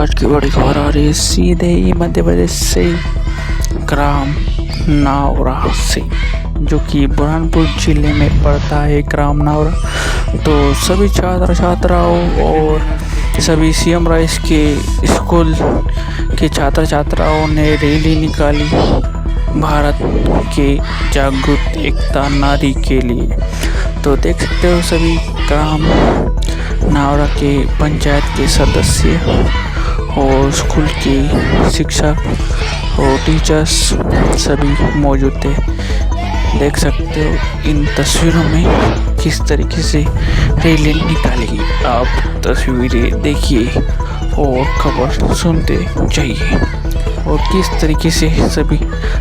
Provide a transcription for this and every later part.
आज की बड़ी खबर आ रही है सीधे ही मध्य प्रदेश से ग्राम नावरा से, जो कि बुरहानपुर जिले में पड़ता है ग्राम नावरा। तो सभी छात्र छात्राओं और सभी सीएम राइस के स्कूल के छात्र छात्राओं ने रैली निकाली भारत के जागरूक एकता नारी के लिए। तो देख सकते हो सभी ग्राम नावरा के पंचायत के सदस्य और स्कूल के शिक्षक और टीचर्स सभी मौजूद थे। देख सकते हो इन तस्वीरों में किस तरीके से रैली निकाली गई। आप तस्वीरें देखिए और खबर सुनते जाइए और किस तरीके से सभी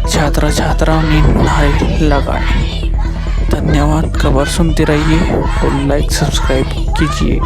छात्र छात्राओं ने नारे लगाए। धन्यवाद। खबर सुनते रहिए और लाइक सब्सक्राइब कीजिए।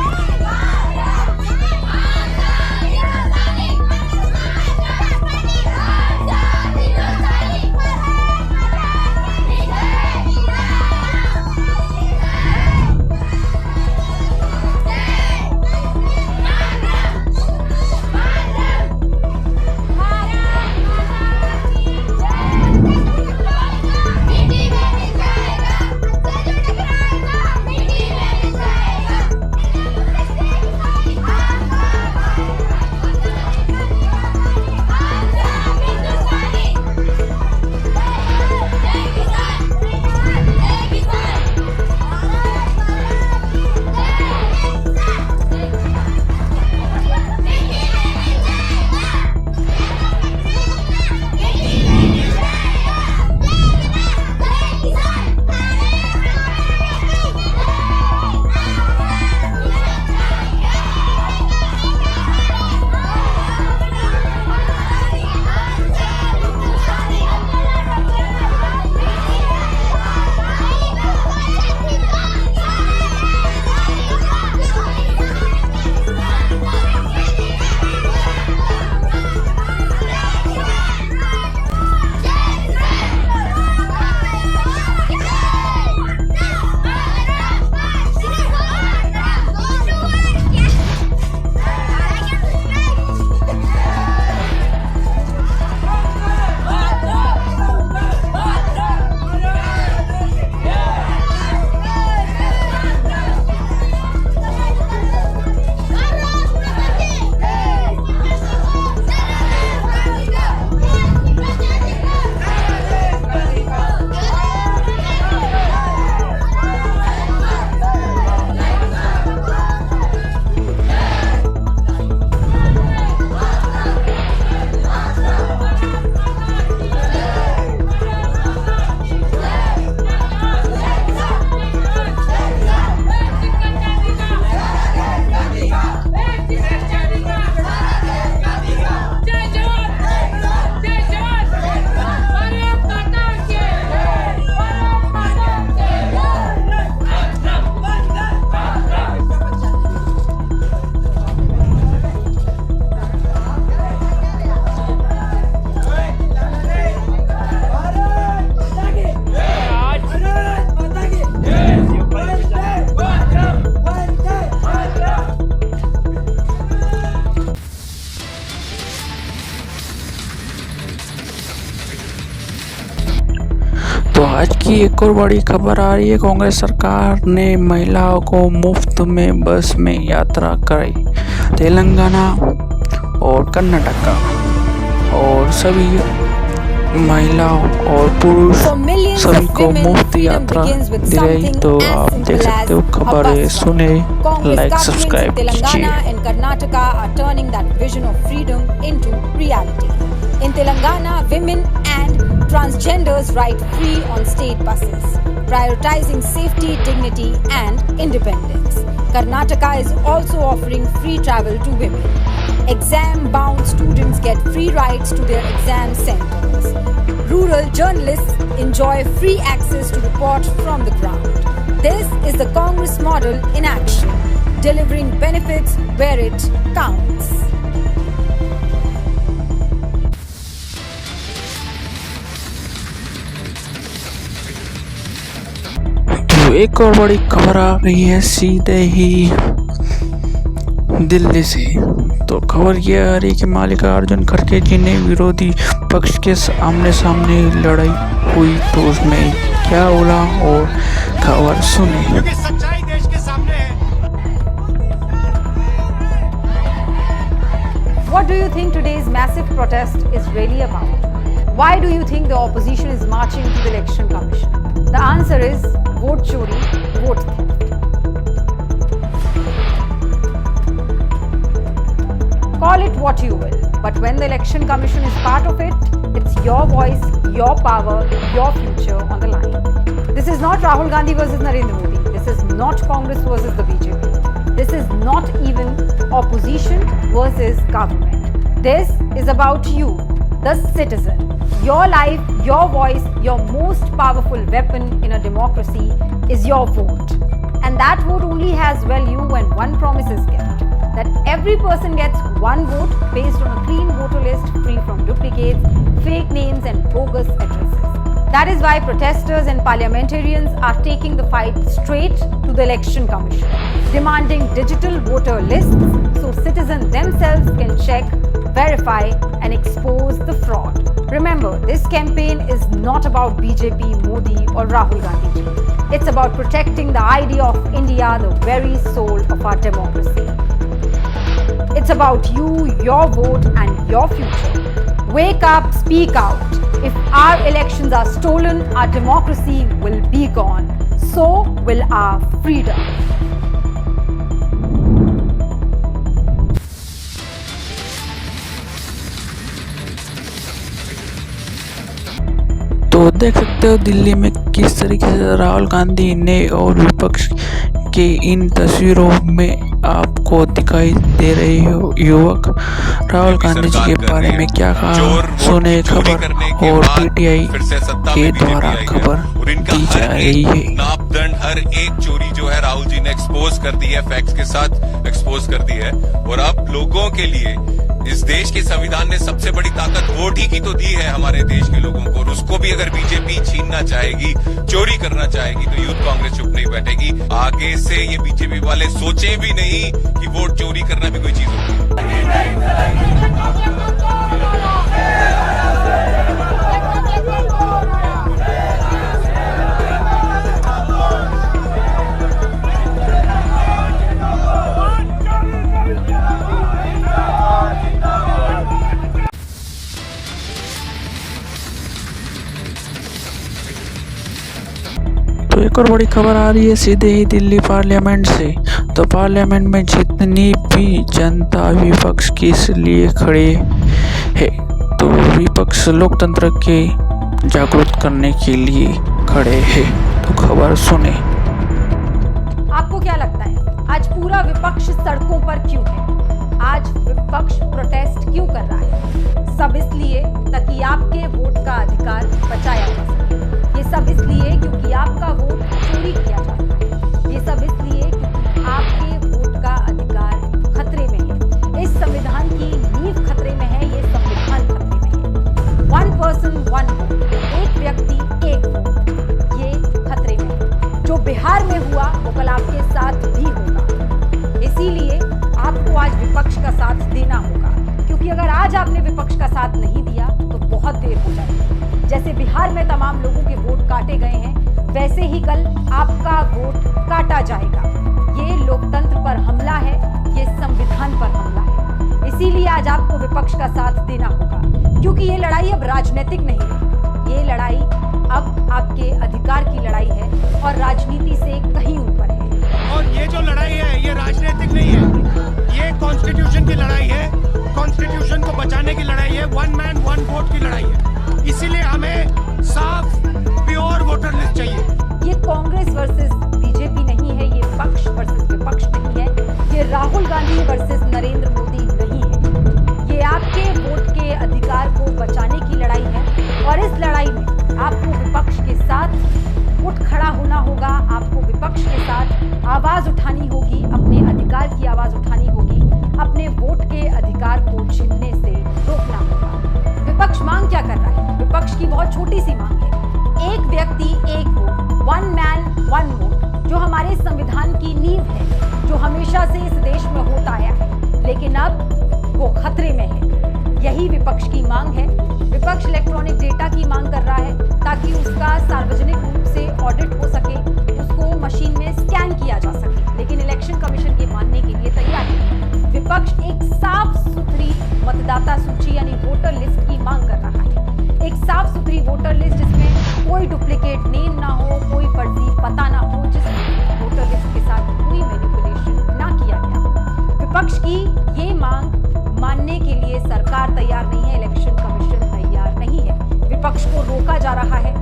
तो आज की एक और बड़ी खबर आ रही है। कांग्रेस सरकार ने महिलाओं को मुफ्त में बस में यात्रा कराई। तेलंगाना और कर्नाटका और सभी महिलाओं और पुरुष सभी को मुफ्त यात्रा दिलाई। तो आप देख सकते हो, खबर सुने, लाइक सब्सक्राइब कीजिए। In Telangana, women and transgenders ride free on state buses, prioritizing safety, dignity, and independence. Karnataka is also offering free travel to women. Exam-bound students get free rides to their exam centers. Rural journalists enjoy free access to report from the ground. This is the Congress model in action, delivering benefits where it counts. एक और बड़ी खबर आ रही है सीधे ही दिल्ली से। तो खबर ये आ रही कि मल्लिकार्जुन खड़गे जी ने विरोधी पक्ष के आमने सामने लड़ाई हुई, तो उसमें क्या बोला और खबर सुने। क्योंकि सच्चाई देश के सामने है। What do you think today's massive protest is really about? Why do you think the opposition is marching to the Election Commission? The answer is vote chori, vote theft. Call it what you will, but when the Election Commission is part of it, it's your voice, your power, your future on the line. This is not Rahul Gandhi versus Narendra Modi. This is not Congress versus the BJP. This is not even opposition versus government. This is about you, the citizen. Your life, your voice, your most powerful weapon in a democracy is your vote. And that vote only has value when one promise is kept. That every person gets one vote based on a clean voter list free from duplicates, fake names and bogus addresses. That is why protesters and parliamentarians are taking the fight straight to the Election Commission, demanding digital voter lists so citizens themselves can check, verify and expose the fraud. Remember, this campaign is not about BJP, Modi or Rahul Gandhi ji. It's about protecting the idea of India, the very soul of our democracy. It's about you, your vote and your future. Wake up, speak out. If our elections are stolen, our democracy will be gone. So will our freedom. तो देख सकते हो दिल्ली में किस तरीके से राहुल गांधी ने और विपक्ष के इन तस्वीरों में आपको दिखाई दे रहे हो युवक राहुल गांधी जी के बारे में क्या कहा, सुने खबर और पीटीआई के द्वारा खबर दी जा रही है। नापदंड हर एक चोरी जो है राहुल जी ने एक्सपोज कर दी है, फैक्ट्स के साथ एक्सपोज कर दी है। और अब लोगों के लिए इस देश के संविधान ने सबसे बड़ी ताकत वोट ही की तो दी है हमारे देश के लोगों को, और उसको भी अगर बीजेपी छीनना चाहेगी, चोरी करना चाहेगी तो यूथ कांग्रेस चुप नहीं बैठेगी। आगे से ये बीजेपी वाले सोचे भी नहीं कि वोट चोरी करना भी कोई चीज होगी। तो एक और बड़ी खबर आ रही है सीधे ही दिल्ली पार्लियामेंट से। तो पार्लियामेंट में जितनी भी जनता विपक्ष किस लिए खड़े है, तो विपक्ष लोकतंत्र के जागरूक करने के लिए खड़े हैं। तो खबर सुने। आपको क्या लगता है आज पूरा विपक्ष सड़कों पर क्यों है? आज विपक्ष प्रोटेस्ट क्यों कर रहा है? सब इसलिए ताकि आपके वोट का अधिकार बचाया जा सके। ये सब इसलिए क्योंकि आपका वोट चोरी किया जाता है। ये सब इसलिए क्योंकि आपके वोट का अधिकार खतरे में है। इस संविधान की नींव खतरे में है, ये संविधान खतरे में है। 1 पर्सन 1 वोट, एक व्यक्ति एक वोट, ये खतरे में है। जो बिहार में हुआ वो कल आपके साथ भी होगा। इसीलिए आपको आज विपक्ष का साथ देना होगा, क्योंकि अगर आज आपने विपक्ष का साथ नहीं दिया तो बहुत देर हो जाएगी। जैसे बिहार में तमाम लोगों के वोट काटे गए हैं, वैसे ही कल आपका वोट काटा जाएगा। ये लोकतंत्र पर हमला है, ये संविधान पर हमला है। इसीलिए आज आपको विपक्ष का साथ देना होगा, क्योंकि ये लड़ाई अब राजनीतिक नहीं है। ये लड़ाई अब आपके अधिकार की लड़ाई है और राजनीति से कहीं ऊपर है। और ये जो लड़ाई है ये राजनीतिक नहीं है, ये कॉन्स्टिट्यूशन की लड़ाई है। कॉन्स्टिट्यूशन को बचाने की लड़ाई है। 1 मैन 1 वोट की लड़ाई है। इसीलिए हमें साफ प्योर वोटर लिस्ट चाहिए। ये कांग्रेस वर्सेस बीजेपी नहीं है, ये पक्ष वर्सेस विपक्ष नहीं है, ये राहुल गांधी वर्सेस नरेंद्र मोदी नहीं है। ये आपके वोट के अधिकार को बचाने की लड़ाई है और इस लड़ाई में आपको विपक्ष के साथ उठ खड़ा होना होगा। आपको विपक्ष के साथ आवाज उठानी होगी, अपने अधिकार की आवाज उठानी होगी, अपने वोट के अधिकार को छीनने से रोकना होगा। विपक्ष मांग क्या कर रहा है? विपक्ष की बहुत छोटी सी मांग है, एक व्यक्ति एक वोट, 1 मैन 1 वोट। जो हमारे संविधान की नींव है, जो हमेशा से इस देश में होता आया है, लेकिन अब वो खतरे में है। यही विपक्ष की मांग है। विपक्ष इलेक्ट्रॉनिक डेटा की मांग कर रहा है ताकि उसका सार्वजनिक रूप से ऑडिट हो सके, उसको मशीन में स्कैन किया जा सके, लेकिन इलेक्शन कमीशन के मानने के लिए तैयार है। विपक्ष एक साफ सुथरी मतदाता सूची यानी वोटर लिस्ट की मांग कर रहा है। एक साफ सुथरी वोटर लिस्ट जिसमें कोई डुप्लीकेट नेम ना हो, कोई फर्जी पता ना हो, जिसमें वोटर लिस्ट के साथ कोई मैनिपुलेशन ना किया गया। विपक्ष की ये मांग मानने के लिए सरकार तैयार नहीं है, इलेक्शन कमीशन तैयार नहीं है। विपक्ष को रोका जा रहा है,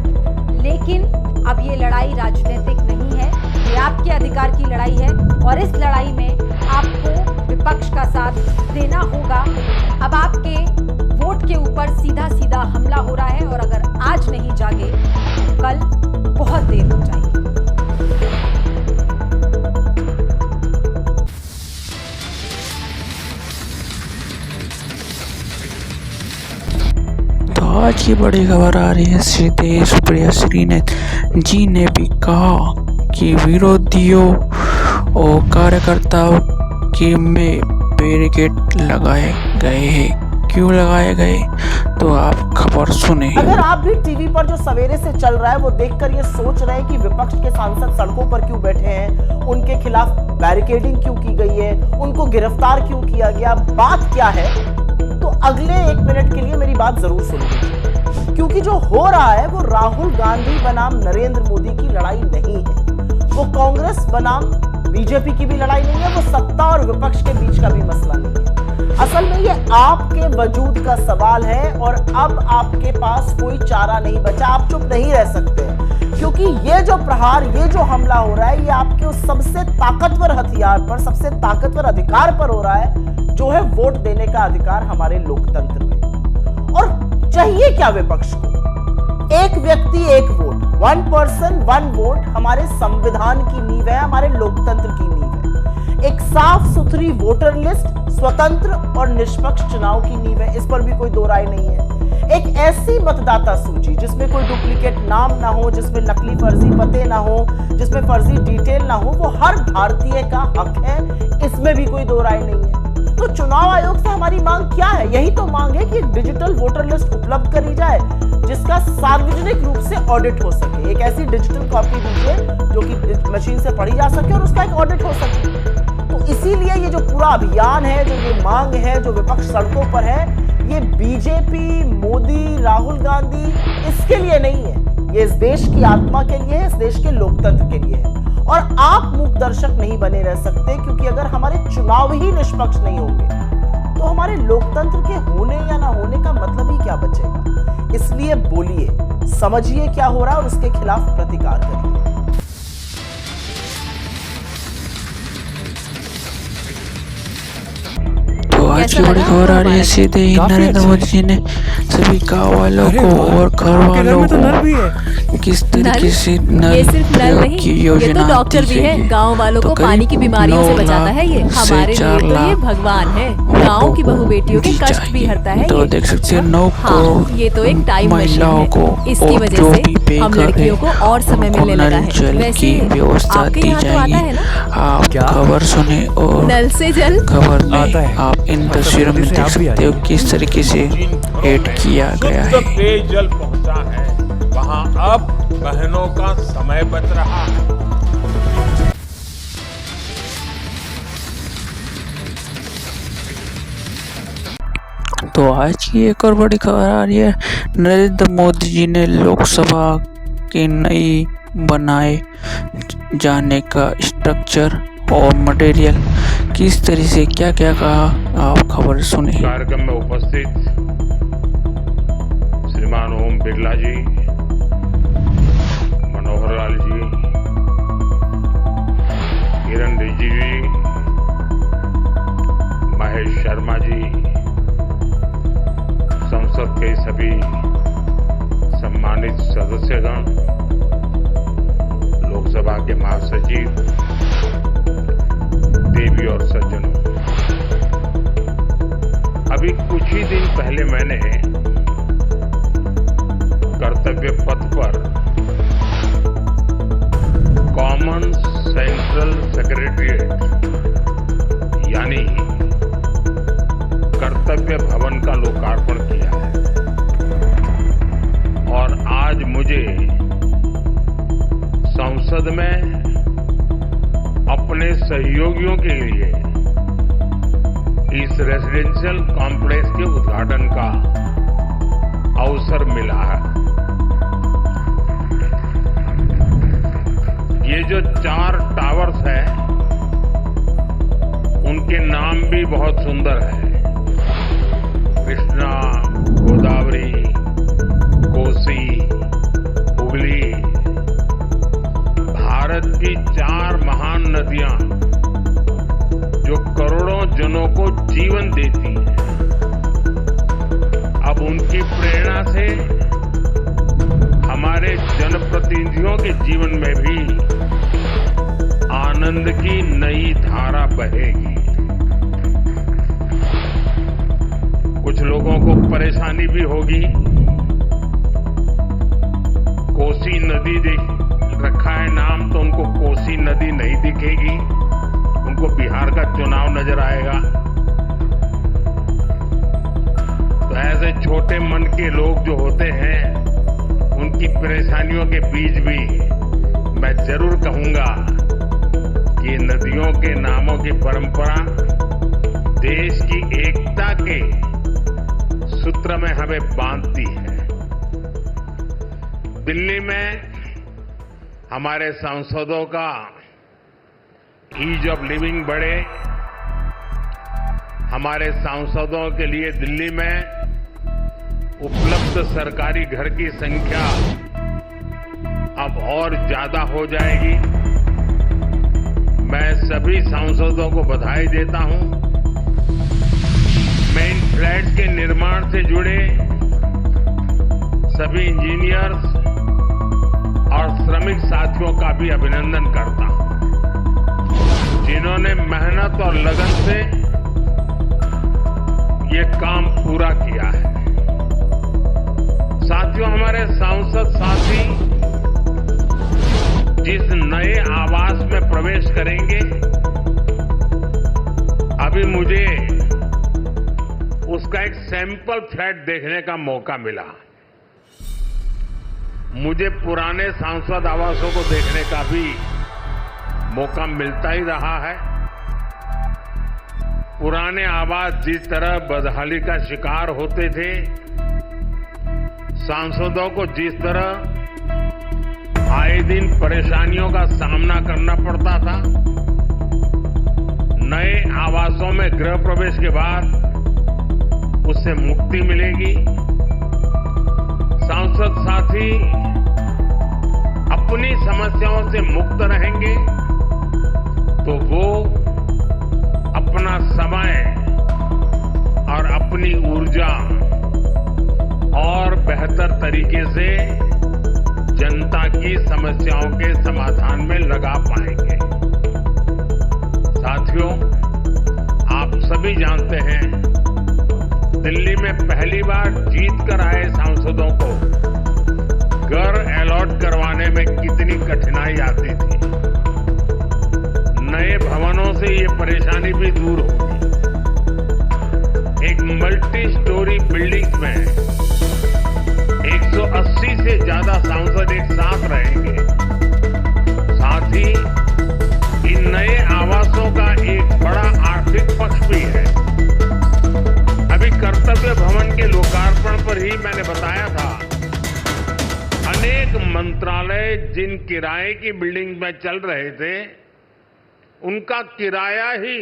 लेकिन अब ये लड़ाई राजनीतिक नहीं है, ये आपके अधिकार की लड़ाई है और इस लड़ाई में आपको विपक्ष का साथ देना होगा। अब आपके वोट के ऊपर सीधा सीधा हमला हो रहा है और अगर आज नहीं जागे तो कल बहुत देर हो जाएगी। आज की बड़ी खबर आ रही है। सिद्धेश प्रिया श्रीनाथ जी ने भी कहा कि विरोधियों और कार्यकर्ताओं के में बैरिकेड लगाए गए हैं। क्यों लगाए गए, तो आप खबर सुने। अगर आप भी टीवी पर जो सवेरे से चल रहा है वो देखकर ये सोच रहे हैं कि विपक्ष के सांसद सड़कों पर क्यों बैठे हैं, उनके खिलाफ बैरिकेडिंग क्यों की गई है, उनको गिरफ्तार क्यों किया गया, बात क्या है, तो अगले 1 मिनट के लिए मेरी बात जरूर सुन लीजिए, क्योंकि जो हो रहा है वो राहुल गांधी बनाम नरेंद्र मोदी की लड़ाई नहीं है, वो कांग्रेस बनाम बीजेपी की भी लड़ाई नहीं है, वो सत्ता और विपक्ष के बीच का भी मसला नहीं है। असल में ये आपके वजूद का सवाल है और अब आपके पास कोई चारा नहीं बचा, आप चुप नहीं रह सकते, क्योंकि ये जो प्रहार, ये जो हमला हो रहा है, ये आपके उस सबसे ताकतवर हथियार पर, सबसे ताकतवर अधिकार पर हो रहा है, जो है वोट देने का अधिकार हमारे लोकतंत्र में। और चाहिए क्या विपक्ष को? एक व्यक्ति एक वोट, 1 पर्सन 1 वोट हमारे संविधान की नींव है, हमारे लोकतंत्र की नींव है। एक साफ सुथरी वोटर लिस्ट, स्वतंत्र और निष्पक्ष चुनाव की नींव है, इस पर भी कोई दो राय नहीं है। एक ऐसी मतदाता सूची जिसमें कोई डुप्लीकेट नाम ना हो, जिसमें नकली फर्जी पते ना हो, जिसमें फर्जी डिटेल ना हो, वो हर भारतीय का हक है, इसमें भी कोई दो राय नहीं है। तो चुनाव आयोग से हमारी मांग क्या है? यही तो मांग है कि एक डिजिटल वोटर लिस्ट उपलब्ध करी जाए जिसका सार्वजनिक रूप से ऑडिट हो सके। एक ऐसी डिजिटल कॉपी दीजिए जो कि मशीन से पढ़ी जा सके और उसका एक ऑडिट हो सके। तो इसीलिए ये जो पूरा अभियान है, जो ये मांग है, जो विपक्ष सड़कों पर है, ये बीजेपी, मोदी, राहुल गांधी इसके लिए नहीं है, ये इस देश की आत्मा के लिए है, इस देश के लोकतंत्र के लिए है। और आप मूक दर्शक नहीं बने रह सकते, क्योंकि अगर हमारे चुनाव ही निष्पक्ष नहीं होंगे तो हमारे लोकतंत्र के होने या ना होने का मतलब ही क्या बचेगा। इसलिए बोलिए, समझिए क्या हो रहा है और उसके खिलाफ प्रतिकार करिए। आज की बड़ी खबर आ रही है। सीधे ही नरेंद्र मोदी जी ने सभी गाँव वालों को और घर वालों को किस तरीके से ये सिर्फ नल नहीं, ये तो डॉक्टर भी है। गांव वालों को पानी की बीमारियों से बचाता है। ये हमारे लिए तो ये भगवान है। गांव की बहू बेटियों के कष्ट भी हरता है। तो देख सकते हैं 9 करोड़ ये तो एक टाइम मशीन है। इसकी वजह से हम लड़कियों को और समय मिलने लगा है। वैसे आपके यहाँ तो आता है ना, आप खबर सुने और नल से जल खबर में आप इन तस्वीरों में देख सकते हो किस तरीके से एड किया गया है। पेयजल पहुंचा है, वहां अब बहनों का समय बच रहा है। तो आज की एक और बड़ी खबर आ रही है। नरेंद्र मोदी जी ने लोकसभा के नई बनाए जाने का स्ट्रक्चर और मटेरियल किस तरह से क्या क्या कहा, आप खबर सुने। कार्यक्रम में उपस्थित श्रीमान ओम बिरला जी, मनोहर लाल जी, किरण रिजिजू जी, महेश शर्मा जी, संसद के सभी सम्मानित सदस्यगण, लोकसभा के महासचिव, देवी और सज्जनों, अभी कुछ ही दिन पहले मैंने कर्तव्य पथ पर कॉमन सेंट्रल सेक्रेटेरिएट यानी कर्तव्य भवन का लोकार्पण किया है और आज मुझे संसद में अपने सहयोगियों के लिए इस रेजिडेंशियल कॉम्प्लेक्स के उद्घाटन का अवसर मिला है। ये जो 4 टावर्स हैं, उनके नाम भी बहुत सुंदर है। कृष्णा, गोदावरी, कोसी, हुगली, भारत की 4 महान नदियां जो करोड़ों जनों को जीवन देती हैं। अब उनकी प्रेरणा से हमारे जनप्रतिनिधियों के जीवन में भी आनंद की नई धारा बहेगी। कुछ लोगों को परेशानी भी होगी। कोसी नदी रखा है नाम, तो उनको कोसी नदी नहीं दिखेगी, उनको बिहार का चुनाव नजर आएगा। तो ऐसे छोटे मन के लोग जो होते हैं, उनकी परेशानियों के बीच भी मैं जरूर कहूंगा कि नदियों के नामों की परंपरा देश की एकता के सूत्र में हमें बांधती है। दिल्ली में हमारे सांसदों का ईज ऑफ लिविंग बढ़े। हमारे सांसदों के लिए दिल्ली में उपलब्ध सरकारी घर की संख्या अब और ज्यादा हो जाएगी। मैं सभी सांसदों को बधाई देता हूं। मैं इन फ्लैट्स के निर्माण से जुड़े सभी इंजीनियर्स और श्रमिक साथियों का भी अभिनंदन करता हूं, जिन्होंने मेहनत और लगन से ये काम पूरा किया है। साथियों, हमारे सांसद साथी जिस नए आवास में प्रवेश करेंगे, अभी मुझे उसका एक सैंपल फ्लैट देखने का मौका मिला। मुझे पुराने सांसद आवासों को देखने का भी मौका मिलता ही रहा है। पुराने आवास जिस तरह बदहाली का शिकार होते थे, सांसदों को जिस तरह आए दिन परेशानियों का सामना करना पड़ता था, नए आवासों में गृह प्रवेश के बाद उससे मुक्ति मिलेगी। सांसद साथी अपनी समस्याओं से मुक्त रहेंगे तो वो अपना समय और अपनी ऊर्जा और बेहतर तरीके से जनता की समस्याओं के समाधान में लगा पाएंगे। साथियों, आप सभी जानते हैं, दिल्ली में पहली बार जीत कर आए सांसदों को घर अलॉट करवाने में कितनी कठिनाई आती थी। नए भवनों से ये परेशानी भी दूर होगी। एक मल्टी स्टोरी बिल्डिंग में 180 से ज्यादा सांसद एक साथ रहेंगे। साथ ही इन नए आवासों का एक बड़ा आर्थिक पक्ष भी है। अभी कर्तव्य भवन के लोकार्पण पर ही मैंने बताया था, अनेक मंत्रालय जिन किराए की बिल्डिंग में चल रहे थे, उनका किराया ही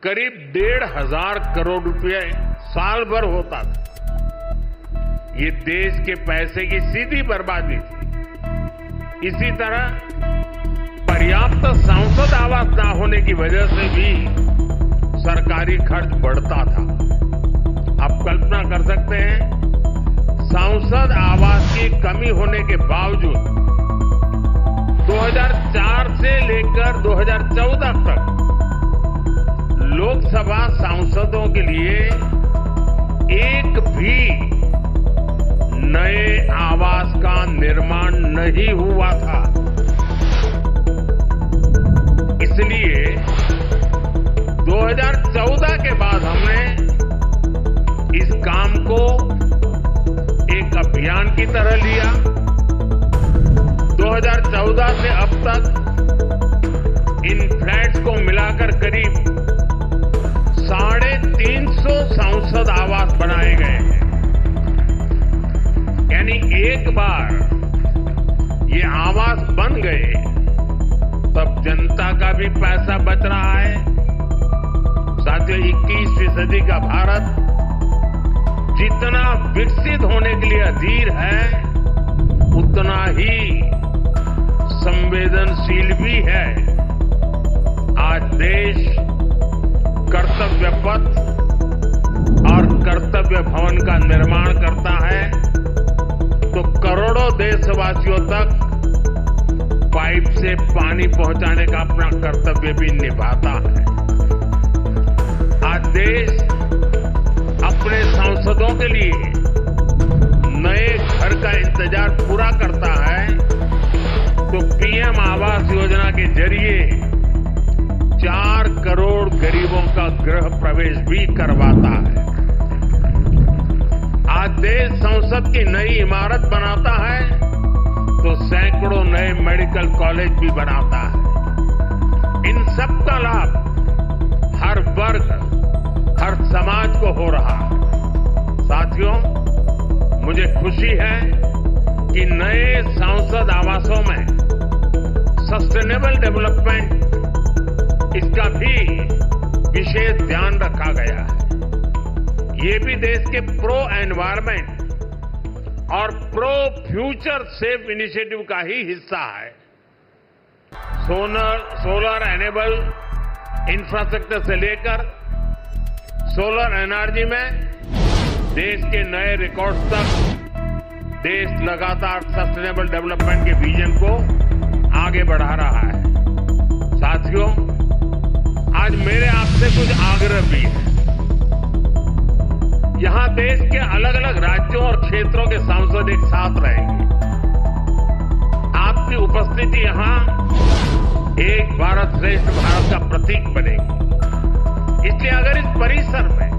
करीब 1,500 करोड़ रुपए साल भर होता था। ये देश के पैसे की सीधी बर्बादी थी। इसी तरह पर्याप्त सांसद आवास न होने की वजह से भी सरकारी खर्च बढ़ता था। आप कल्पना कर सकते हैं, सांसद आवास की कमी होने के बावजूद 2004 से लेकर 2014 तक लोकसभा सांसदों के लिए एक भी नए आवास का निर्माण नहीं हुआ था। की तरह लिया। 2014 से अब तक इन फ्लैट्स को मिलाकर करीब 350 सांसद आवास बनाए गए हैं। यानी एक बार ये आवास बन गए तब जनता का भी पैसा बच रहा है। साथियों, 21वीं सदी का भारत जितना विकसित होने के लिए अधीर है, उतना ही संवेदनशील भी है। आज देश कर्तव्य पथ और कर्तव्य भवन का निर्माण करता है तो करोड़ों देशवासियों तक पाइप से पानी पहुंचाने का अपना कर्तव्य भी निभाता है। आज देश अपने सांसदों के लिए नए घर का इंतजार पूरा करता है तो पीएम आवास योजना के जरिए 4 करोड़ गरीबों का गृह प्रवेश भी करवाता है। आज देश संसद की नई इमारत बनाता है तो सैकड़ों नए मेडिकल कॉलेज भी बनाता है। इन सब का लाभ हर वर्ग, हर समाज को हो रहा है। साथियों, मुझे खुशी है कि नए सांसद आवासों में सस्टेनेबल डेवलपमेंट, इसका भी विशेष ध्यान रखा गया है। ये भी देश के प्रो एनवायरमेंट और प्रो फ्यूचर सेफ इनिशिएटिव का ही हिस्सा है। सोलर एनेबल इंफ्रास्ट्रक्चर से लेकर सोलर एनर्जी में देश के नए रिकॉर्ड्स तक देश लगातार सस्टेनेबल डेवलपमेंट के विजन को आगे बढ़ा रहा है। साथियों, आज मेरे आपसे कुछ आग्रह भी है। यहां देश के अलग अलग राज्यों और क्षेत्रों के सांसद एक साथ रहेंगे। आपकी उपस्थिति यहां एक भारत श्रेष्ठ भारत का प्रतीक बनेगी। इसलिए अगर इस परिसर में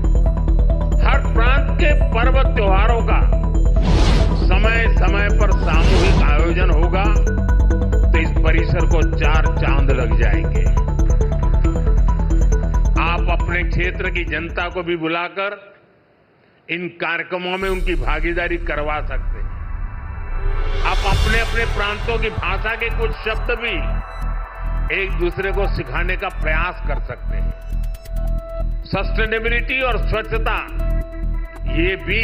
हर प्रांत के पर्व त्योहारों का समय समय पर सामूहिक आयोजन होगा तो इस परिसर को 4 चांद लग जाएंगे। आप अपने क्षेत्र की जनता को भी बुलाकर इन कार्यक्रमों में उनकी भागीदारी करवा सकते हैं। आप अपने अपने प्रांतों की भाषा के कुछ शब्द भी एक दूसरे को सिखाने का प्रयास कर सकते हैं। सस्टेनेबिलिटी और स्वच्छता, ये भी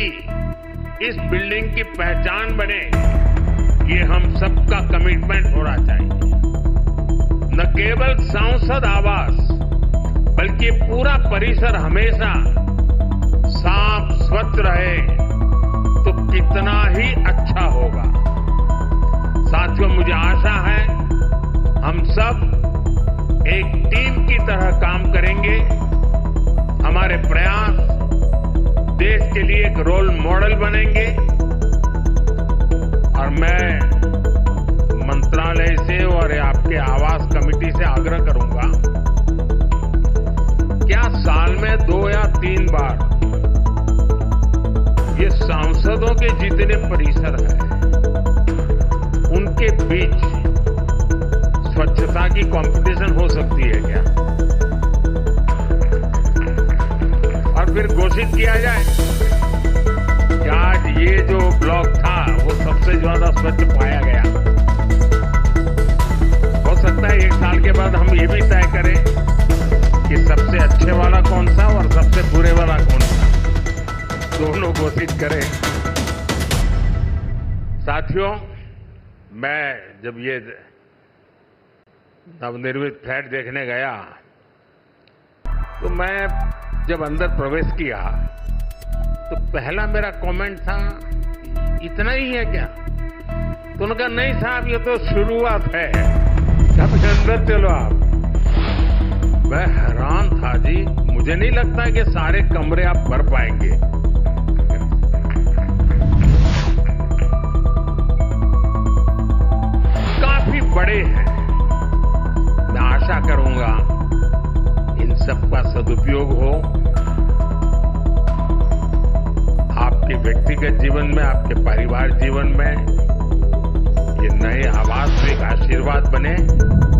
इस बिल्डिंग की पहचान बने, ये हम सबका कमिटमेंट होना चाहिए। न केवल सांसद आवास बल्कि पूरा परिसर हमेशा साफ स्वच्छ रहे तो कितना ही अच्छा होगा। साथियों, मुझे आशा है हम सब एक टीम की तरह काम करेंगे। हमारे प्रयास देश के लिए एक रोल मॉडल बनेंगे और मैं मंत्रालय से और आपके आवास कमेटी से आग्रह करूंगा, क्या साल में 2 या 3 बार ये सांसदों के जितने परिसर हैं उनके बीच स्वच्छता की कंपटीशन हो सकती है क्या? और फिर घोषित किया जाए कि आज ये जो ब्लॉक था वो सबसे ज्यादा स्वच्छ पाया गया। हो सकता है 1 साल के बाद हम ये भी तय करें कि सबसे अच्छे वाला कौन सा और सबसे बुरे वाला कौन सा, दोनों घोषित करें। साथियों, मैं जब ये नवनिर्मित फ्लैट देखने गया तो मैं जब अंदर प्रवेश किया तो पहला मेरा कमेंट था, इतना ही है क्या? तो उन्होंने कहा, नहीं साहब, ये तो शुरुआत है, कभी अंदर चलो आप। मैं हैरान था जी, मुझे नहीं लगता कि सारे कमरे आप भर पाएंगे। काफी बड़े हैं। मैं आशा करूंगा इन सब का सदुपयोग हो। आपके आपके व्यक्तिगत जीवन में, आपके परिवार जीवन में ये नए आवास में एक आशीर्वाद बने।